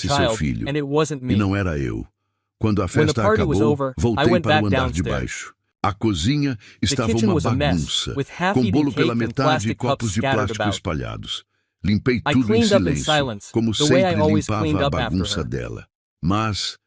tivesse seu child, filho. and it wasn't E me. não era eu. Quando a When the festa party was acabou, over, I voltei went para back o andar de downstairs. baixo. A cozinha estava kitchen uma was a mess, bagunça, with com half-eaten bolo pela cake and metade e plastic copos cups de scattered plástico about. espalhados. Limpei I tudo em cleaned up in silêncio, silence, como the way I sempre always cleaned limpava a up after bagunça her. dela. Mas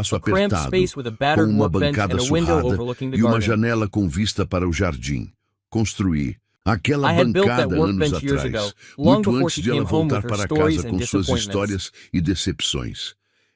espaço a cramped apertado, space with a com battered uma workbench bancada and a window surrada overlooking the e uma garden. janela com vista para o jardim. Construí aquela I had built that bancada anos workbench years atrás, ago, long muito before antes she de ela came home voltar with her para stories casa and com suas disappointments. histórias e decepções.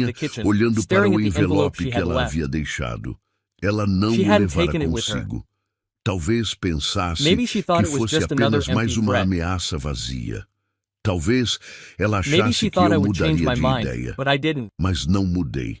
cozinha, the kitchen, olhando para staring o at the envelope envelope she que had ela left. havia deixado. Ela não She o hadn't levara taken it with her. consigo. Talvez pensasse Maybe she thought que it was fosse just another apenas mais empty uma threat. ameaça vazia. Talvez ela Maybe achasse she que thought I eu would change mudaria my de mind, ideia, but I didn't. mas não mudei.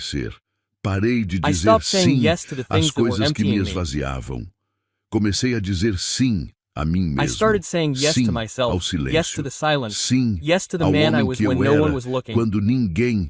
acontecer. Parei de I dizer stopped saying sim yes to the às things that were coisas que me emptying me. esvaziavam. Comecei a dizer sim a mim mesmo. I started saying yes sim to ao myself, silêncio. yes to the silence, Sim yes to the ao man I homem was que when eu no one era was looking. quando ninguém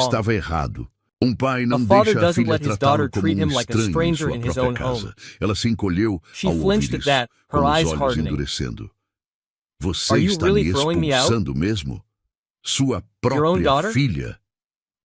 wrong. estava errado. Um pai não A father deixa a doesn't filha let his tratá-lo daughter como treat um him like a estranho em stranger sua in his própria own home. casa. Ela se encolheu She ao ouvir flinched at isso, that, her com os eyes olhos hardening. endurecendo. Você Are you está really me throwing me out? expulsando mesmo? Sua Your own própria daughter? filha?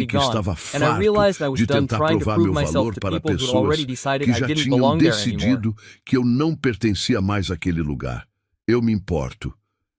already que gone, estava and I realized I farto was de done tentar trying to provar prove meu myself valor to para people who'd pessoas already decided que I já didn't tinham belong there anymore. decidido que eu não pertencia mais àquele lugar. Eu me importo.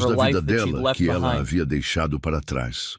momentos her da vida life that she'd dela left que ela behind. havia deixado para trás.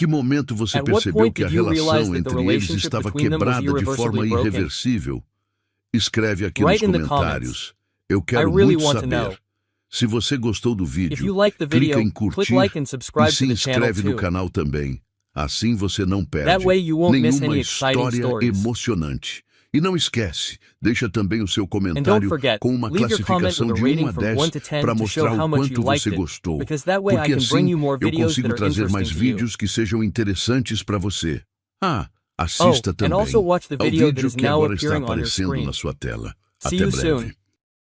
que momento você At what percebeu point que a did you realize relação that the entre eles relationship estava between them was quebrada de forma irreversibly broken? irreversível? Escreve aqui nos Write in the comentários. Eu quero really muito want to know. saber. Se você gostou do If you vídeo, like the clica video, em click curtir like and e subscribe se to the channel inscreve no too. canal também. Assim você não perde That way you won't miss nenhuma any exciting história stories. emocionante. E não esquece, deixa também o seu And don't comentário forget, com uma leave your comment classificação with a de 1 rating a from 10 1 to 10 para to show mostrar how o much you quanto liked você it, gostou. because that way I Porque can bring assim you more eu videos that consigo are trazer mais interesting to you. vídeos que sejam interessantes para você. Oh, Assista and também also watch the ao video that vídeo is que now agora está appearing on your aparecendo screen. na sua tela. See Até you breve. soon.